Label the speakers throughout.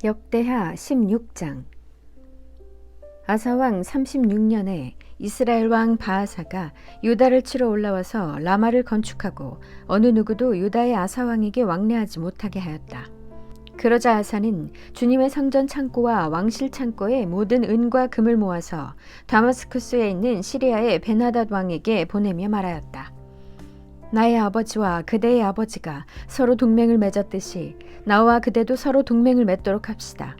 Speaker 1: 역대하 16장. 아사왕 36년에 이스라엘 왕 바아사가 유다를 치러 올라와서 라마를 건축하고 어느 누구도 유다의 아사왕에게 왕래하지 못하게 하였다. 그러자 아사는 주님의 성전 창고와 왕실 창고에 모든 은과 금을 모아서 다마스쿠스에 있는 시리아의 베나닷 왕에게 보내며 말하였다. 나의 아버지와 그대의 아버지가 서로 동맹을 맺었듯이 나와 그대도 서로 동맹을 맺도록 합시다.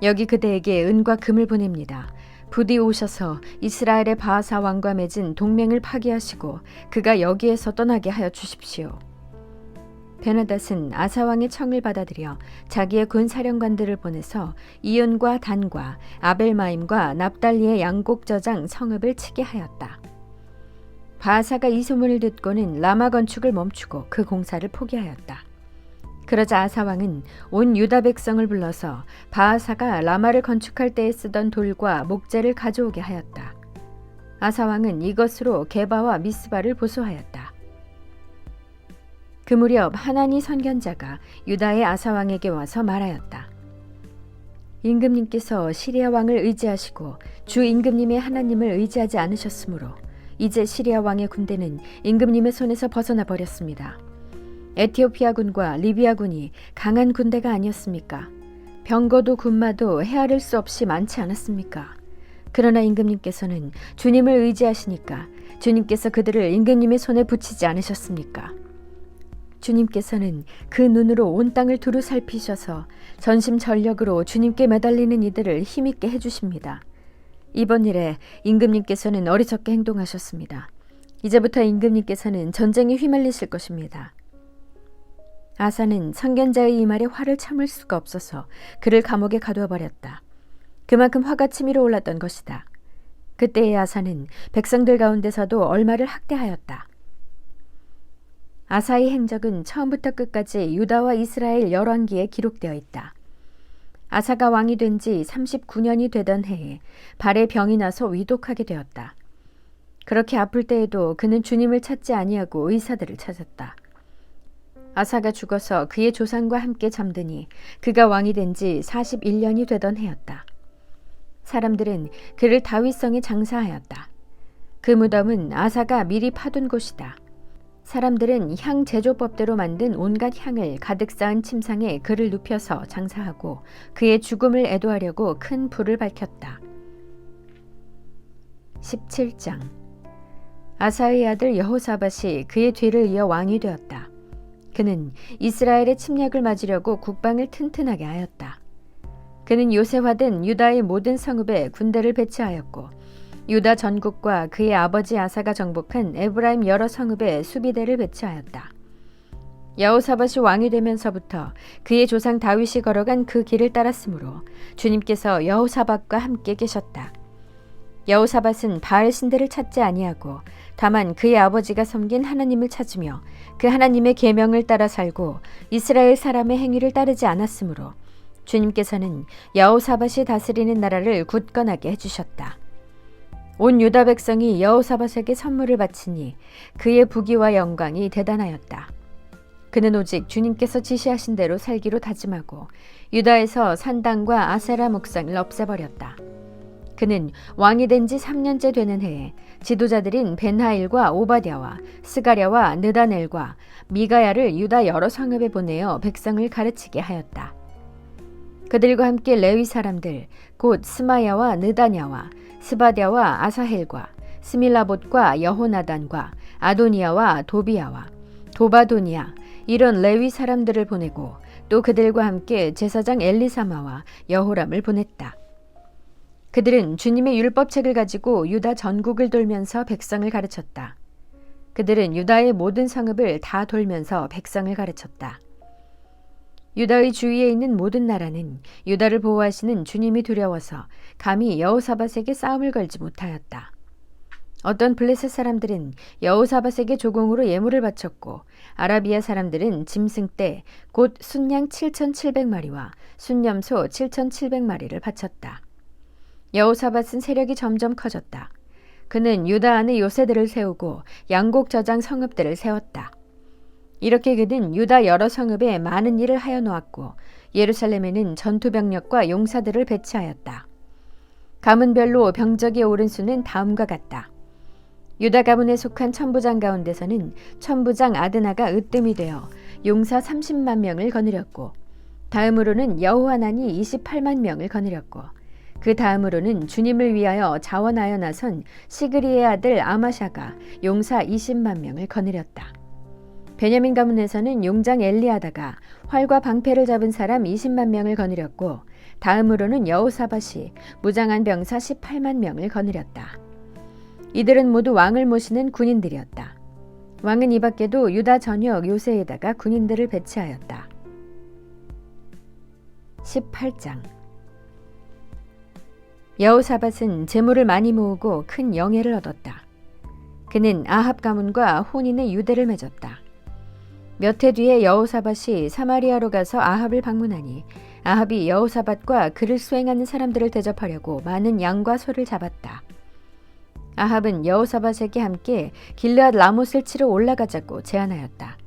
Speaker 1: 여기 그대에게 은과 금을 보냅니다. 부디 오셔서 이스라엘의 바아사 왕과 맺은 동맹을 파기하시고 그가 여기에서 떠나게 하여 주십시오. 베나닷은 아사 왕의 청을 받아들여 자기의 군 사령관들을 보내서 이온과 단과 아벨마임과 납달리의 양곡 저장 성읍을 치게 하였다. 바아사가 이 소문을 듣고는 라마 건축을 멈추고 그 공사를 포기하였다. 그러자 아사 왕은 온 유다 백성을 불러서 바아사가 라마를 건축할 때에 쓰던 돌과 목재를 가져오게 하였다. 아사 왕은 이것으로 게바와 미스바를 보수하였다. 그 무렵 하나니 선견자가 유다의 아사 왕에게 와서 말하였다. 임금님께서 시리아 왕을 의지하시고 주 임금님의 하나님을 의지하지 않으셨으므로 이제 시리아 왕의 군대는 임금님의 손에서 벗어나 버렸습니다. 에티오피아 군과 리비아 군이 강한 군대가 아니었습니까? 병거도 군마도 헤아릴 수 없이 많지 않았습니까? 그러나 임금님께서는 주님을 의지하시니까 주님께서 그들을 임금님의 손에 붙이지 않으셨습니까? 주님께서는 그 눈으로 온 땅을 두루 살피셔서 전심전력으로 주님께 매달리는 이들을 힘있게 해주십니다. 이번 일에 임금님께서는 어리석게 행동하셨습니다. 이제부터 임금님께서는 전쟁에 휘말리실 것입니다. 아사는 선견자의 이 말에 화를 참을 수가 없어서 그를 감옥에 가두어 버렸다. 그만큼 화가 치밀어 올랐던 것이다. 그때의 아사는 백성들 가운데서도 얼마를 학대하였다. 아사의 행적은 처음부터 끝까지 유다와 이스라엘 열왕기에 기록되어 있다. 아사가 왕이 된 지 39년이 되던 해에 발에 병이 나서 위독하게 되었다. 그렇게 아플 때에도 그는 주님을 찾지 아니하고 의사들을 찾았다. 아사가 죽어서 그의 조상과 함께 잠드니 그가 왕이 된 지 41년이 되던 해였다. 사람들은 그를 다윗성에 장사하였다. 그 무덤은 아사가 미리 파둔 곳이다. 사람들은 향 제조법대로 만든 온갖 향을 가득 쌓은 침상에 그를 눕혀서 장사하고 그의 죽음을 애도하려고 큰 불을 밝혔다. 17장. 아사의 아들 여호사밧이 그의 뒤를 이어 왕이 되었다. 그는 이스라엘의 침략을 맞으려고 국방을 튼튼하게 하였다. 그는 요새화된 유다의 모든 성읍에 군대를 배치하였고 유다 전국과 그의 아버지 아사가 정복한 에브라임 여러 성읍에 수비대를 배치하였다. 여호사밧이 왕이 되면서부터 그의 조상 다윗이 걸어간 그 길을 따랐으므로 주님께서 여호사밧과 함께 계셨다. 여호사밧은 바알 신들을 찾지 아니하고 다만 그의 아버지가 섬긴 하나님을 찾으며 그 하나님의 계명을 따라 살고 이스라엘 사람의 행위를 따르지 않았으므로 주님께서는 여호사밧이 다스리는 나라를 굳건하게 해주셨다. 온 유다 백성이 여호사밧에게 선물을 바치니 그의 부귀와 영광이 대단하였다. 그는 오직 주님께서 지시하신 대로 살기로 다짐하고 유다에서 산당과 아세라 목상을 없애버렸다. 그는 왕이 된 지 3년째 되는 해에 지도자들인 벤하일과 오바댜와 스가랴와 느다넬과 미가야를 유다 여러 성읍에 보내어 백성을 가르치게 하였다. 그들과 함께 레위 사람들 곧 스마야와 느다냐와 스바댜와 아사헬과 스밀라봇과 여호나단과 아도니아와 도비야와 도바도니아 이런 레위 사람들을 보내고 또 그들과 함께 제사장 엘리사마와 여호람을 보냈다. 그들은 주님의 율법책을 가지고 유다 전국을 돌면서 백성을 가르쳤다. 그들은 유다의 모든 성읍을 다 돌면서 백성을 가르쳤다. 유다의 주위에 있는 모든 나라는 유다를 보호하시는 주님이 두려워서 감히 여호사밧에게 싸움을 걸지 못하였다. 어떤 블레셋 사람들은 여호사밧에게 조공으로 예물을 바쳤고 아라비아 사람들은 짐승 떼 곧 순양 7,700마리와 순염소 7,700마리를 바쳤다. 여호사밧은 세력이 점점 커졌다. 그는 유다 안에 요새들을 세우고 양곡 저장 성읍들을 세웠다. 이렇게 그는 유다 여러 성읍에 많은 일을 하여 놓았고 예루살렘에는 전투병력과 용사들을 배치하였다. 가문별로 병적이 오른 수는 다음과 같다. 유다 가문에 속한 천부장 가운데서는 천부장 아드나가 으뜸이 되어 용사 30만 명을 거느렸고, 다음으로는 여호하난이 28만 명을 거느렸고, 그 다음으로는 주님을 위하여 자원하여 나선 시그리의 아들 아마샤가 용사 20만 명을 거느렸다. 베냐민 가문에서는 용장 엘리아다가 활과 방패를 잡은 사람 20만 명을 거느렸고, 다음으로는 여호사밧이 무장한 병사 18만 명을 거느렸다. 이들은 모두 왕을 모시는 군인들이었다. 왕은 이 밖에도 유다 전역 요새에다가 군인들을 배치하였다. 18장. 여호사밧은 재물을 많이 모으고 큰 영예를 얻었다. 그는 아합 가문과 혼인의 유대를 맺었다. 몇 해 뒤에 여호사밧이 사마리아로 가서 아합을 방문하니 아합이 여호사밧과 그를 수행하는 사람들을 대접하려고 많은 양과 소를 잡았다. 아합은 여호사밧에게 함께 길르앗 라못을 치러 올라가자고 제안하였다.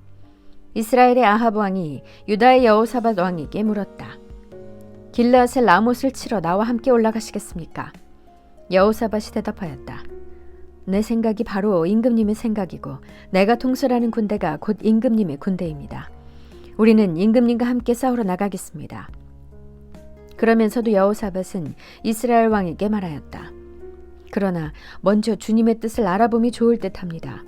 Speaker 1: 이스라엘의 아합 왕이 유다의 여호사밧 왕에게 물었다. 길르앗의 라못을 치러 나와 함께 올라가시겠습니까? 여호사밧이 대답하였다. 내 생각이 바로 임금님의 생각이고 내가 통솔하는 군대가 곧 임금님의 군대입니다. 우리는 임금님과 함께 싸우러 나가겠습니다. 그러면서도 여호사밧은 이스라엘 왕에게 말하였다. 그러나 먼저 주님의 뜻을 알아봄이 좋을 듯합니다.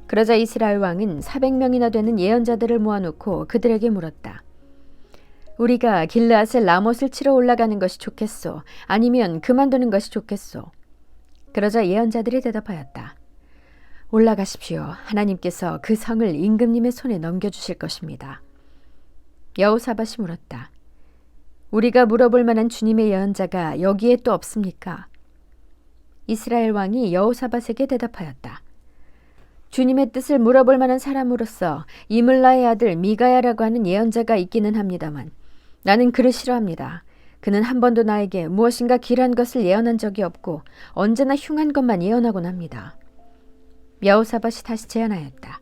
Speaker 1: 그러자 이스라엘 왕은 400명이나 되는 예언자들을 모아놓고 그들에게 물었다. 우리가 길르앗의 라못을 치러 올라가는 것이 좋겠소? 아니면 그만두는 것이 좋겠소? 그러자 예언자들이 대답하였다. 올라가십시오. 하나님께서 그 성을 임금님의 손에 넘겨주실 것입니다. 여호사밧이 물었다. 우리가 물어볼 만한 주님의 예언자가 여기에 또 없습니까? 이스라엘 왕이 여호사밧에게 대답하였다. 주님의 뜻을 물어볼 만한 사람으로서 이물라의 아들 미가야라고 하는 예언자가 있기는 합니다만 나는 그를 싫어합니다. 그는 한 번도 나에게 무엇인가 길한 것을 예언한 적이 없고 언제나 흉한 것만 예언하곤 합니다. 여호사밧이 다시 제안하였다.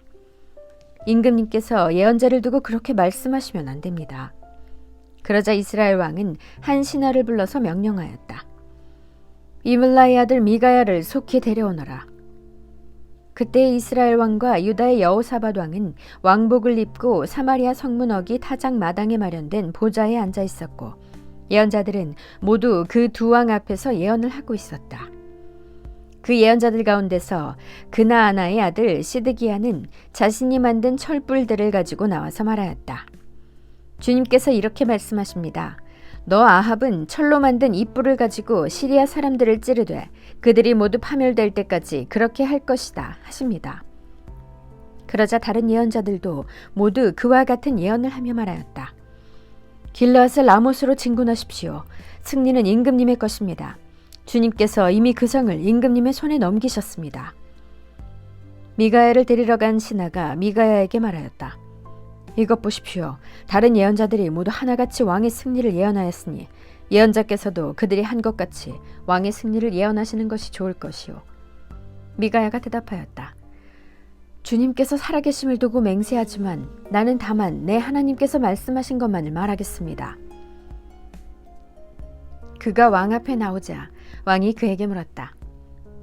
Speaker 1: 임금님께서 예언자를 두고 그렇게 말씀하시면 안 됩니다. 그러자 이스라엘 왕은 한 신하를 불러서 명령하였다. 이물라의 아들 미가야를 속히 데려오너라. 그때 이스라엘 왕과 유다의 여호사밧 왕은 왕복을 입고 사마리아 성문 어기 타작 마당에 마련된 보좌에 앉아 있었고 예언자들은 모두 그 두 왕 앞에서 예언을 하고 있었다. 그 예언자들 가운데서 그나아나의 아들 시드기야는 자신이 만든 철불들을 가지고 나와서 말하였다. 주님께서 이렇게 말씀하십니다. 너 아합은 철로 만든 잇불을 가지고 시리아 사람들을 찌르되 그들이 모두 파멸될 때까지 그렇게 할 것이다 하십니다. 그러자 다른 예언자들도 모두 그와 같은 예언을 하며 말하였다. 길르앗을 라못으로 진군하십시오. 승리는 임금님의 것입니다. 주님께서 이미 그 성을 임금님의 손에 넘기셨습니다. 미가야를 데리러 간 신하가 미가야에게 말하였다. 이것 보십시오. 다른 예언자들이 모두 하나같이 왕의 승리를 예언하였으니 예언자께서도 그들이 한 것 같이 왕의 승리를 예언하시는 것이 좋을 것이요. 미가야가 대답하였다. 주님께서 살아계심을 두고 맹세하지만 나는 다만 내 하나님께서 말씀하신 것만을 말하겠습니다. 그가 왕 앞에 나오자 왕이 그에게 물었다.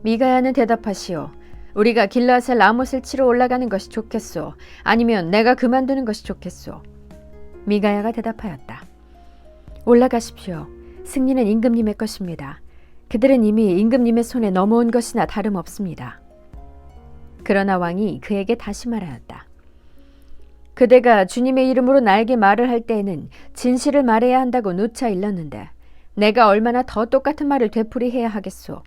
Speaker 1: 미가야는 대답하시오. 우리가 길르앗의 라못을 치러 올라가는 것이 좋겠소? 아니면 내가 그만두는 것이 좋겠소? 미가야가 대답하였다. 올라가십시오. 승리는 임금님의 것입니다. 그들은 이미 임금님의 손에 넘어온 것이나 다름없습니다. 그러나 왕이 그에게 다시 말하였다. 그대가 주님의 이름으로 나에게 말을 할 때에는 진실을 말해야 한다고 누차 일렀는데 내가 얼마나 더 똑같은 말을 되풀이해야 하겠소?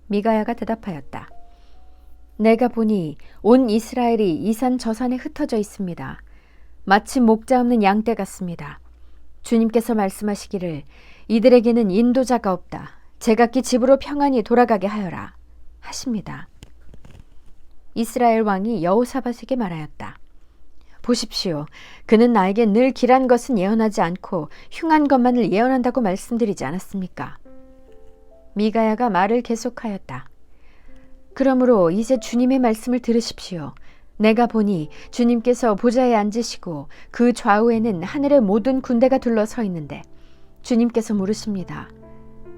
Speaker 1: 미가야가 대답하였다. 내가 보니 온 이스라엘이 이 산 저 산에 흩어져 있습니다. 마치 목자 없는 양떼 같습니다. 주님께서 말씀하시기를 이들에게는 인도자가 없다. 제각기 집으로 평안히 돌아가게 하여라 하십니다. 이스라엘 왕이 여호사밧에게 말하였다. 보십시오. 그는 나에게 늘 길한 것은 예언하지 않고 흉한 것만을 예언한다고 말씀드리지 않았습니까? 미가야가 말을 계속하였다. 그러므로 이제 주님의 말씀을 들으십시오. 내가 보니 주님께서 보좌에 앉으시고 그 좌우에는 하늘의 모든 군대가 둘러서 있는데 주님께서 물으십니다.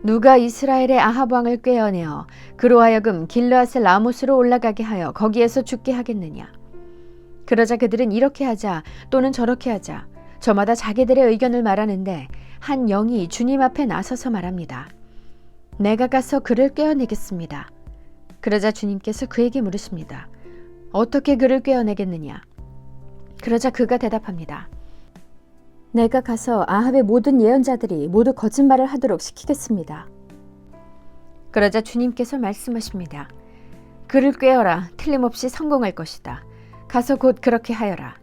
Speaker 1: 누가 이스라엘의 아합 왕을 꾀어내어 그로 하여금 길르앗의 라못으로 올라가게 하여 거기에서 죽게 하겠느냐. 그러자 그들은 이렇게 하자 또는 저렇게 하자 저마다 자기들의 의견을 말하는데 한 영이 주님 앞에 나서서 말합니다. 내가 가서 그를 꾀어내겠습니다. 그러자 주님께서 그에게 물으십니다. 어떻게 그를 꾀어내겠느냐. 그러자 그가 대답합니다. 내가 가서 아합의 모든 예언자들이 모두 거짓말을 하도록 시키겠습니다. 그러자 주님께서 말씀하십니다. 그를 꾀어라. 틀림없이 성공할 것이다. 가서 곧 그렇게 하여라.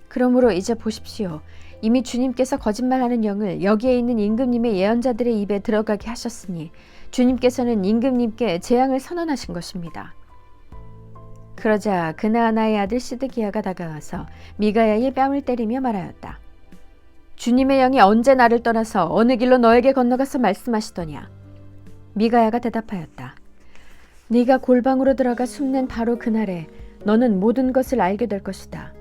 Speaker 1: 그러므로 이제 보십시오. 이미 주님께서 거짓말하는 영을 여기에 있는 임금님의 예언자들의 입에 들어가게 하셨으니 주님께서는 임금님께 재앙을 선언하신 것입니다. 그러자 그나아나의 아들 시드기야가 다가와서 미가야의 뺨을 때리며 말하였다. 주님의 영이 언제 나를 떠나서 어느 길로 너에게 건너가서 말씀하시더냐. 미가야가 대답하였다. 네가 골방으로 들어가 숨는 바로 그날에 너는 모든 것을 알게 될 것이다.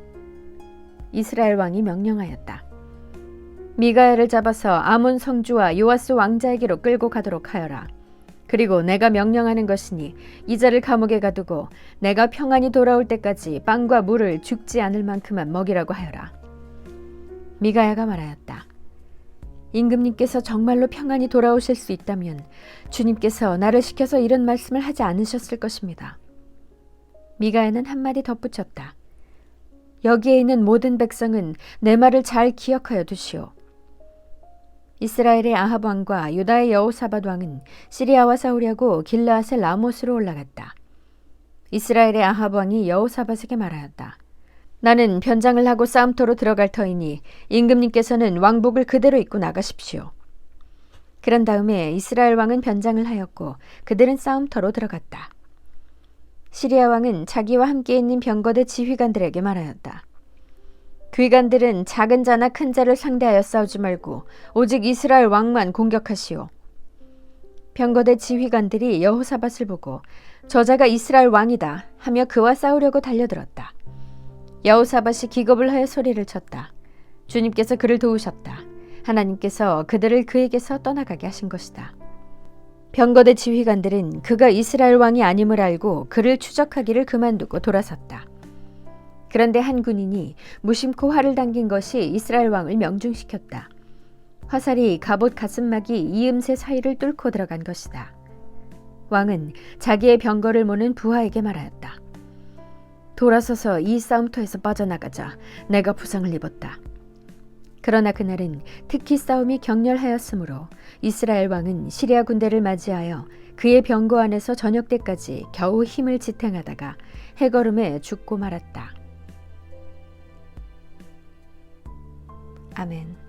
Speaker 1: 이스라엘 왕이 명령하였다. 미가야를 잡아서 아몬 성주와 요아스 왕자에게로 끌고 가도록 하여라. 그리고 내가 명령하는 것이니 이 자를 감옥에 가두고 내가 평안히 돌아올 때까지 빵과 물을 죽지 않을 만큼만 먹이라고 하여라. 미가야가 말하였다. 임금님께서 정말로 평안히 돌아오실 수 있다면 주님께서 나를 시켜서 이런 말씀을 하지 않으셨을 것입니다. 미가야는 한마디 덧붙였다. 여기에 있는 모든 백성은 내 말을 잘 기억하여 두시오. 이스라엘의 아합 왕과 유다의 여호사밧 왕은 시리아와 싸우려고 길르앗의 라못으로 올라갔다. 이스라엘의 아합 왕이 여호사밧에게 말하였다. 나는 변장을 하고 싸움터로 들어갈 터이니 임금님께서는 왕복을 그대로 입고 나가십시오. 그런 다음에 이스라엘 왕은 변장을 하였고 그들은 싸움터로 들어갔다. 시리아 왕은 자기와 함께 있는 병거대 지휘관들에게 말하였다. 귀관들은 작은 자나 큰 자를 상대하여 싸우지 말고 오직 이스라엘 왕만 공격하시오. 병거대 지휘관들이 여호사밧을 보고 저자가 이스라엘 왕이다 하며 그와 싸우려고 달려들었다. 여호사밧이 기겁을 하여 소리를 쳤다. 주님께서 그를 도우셨다. 하나님께서 그들을 그에게서 떠나가게 하신 것이다. 병거대 지휘관들은 그가 이스라엘 왕이 아님을 알고 그를 추적하기를 그만두고 돌아섰다. 그런데 한 군인이 무심코 활을 당긴 것이 이스라엘 왕을 명중시켰다. 화살이 갑옷 가슴막이 이음새 사이를 뚫고 들어간 것이다. 왕은 자기의 병거를 모는 부하에게 말하였다. 돌아서서 이 싸움터에서 빠져나가자. 내가 부상을 입었다. 그러나 그날은 특히 싸움이 격렬하였으므로 이스라엘 왕은 시리아 군대를 맞이하여 그의 병거 안에서 저녁 때까지 겨우 힘을 지탱하다가 해걸음에 죽고 말았다. 아멘.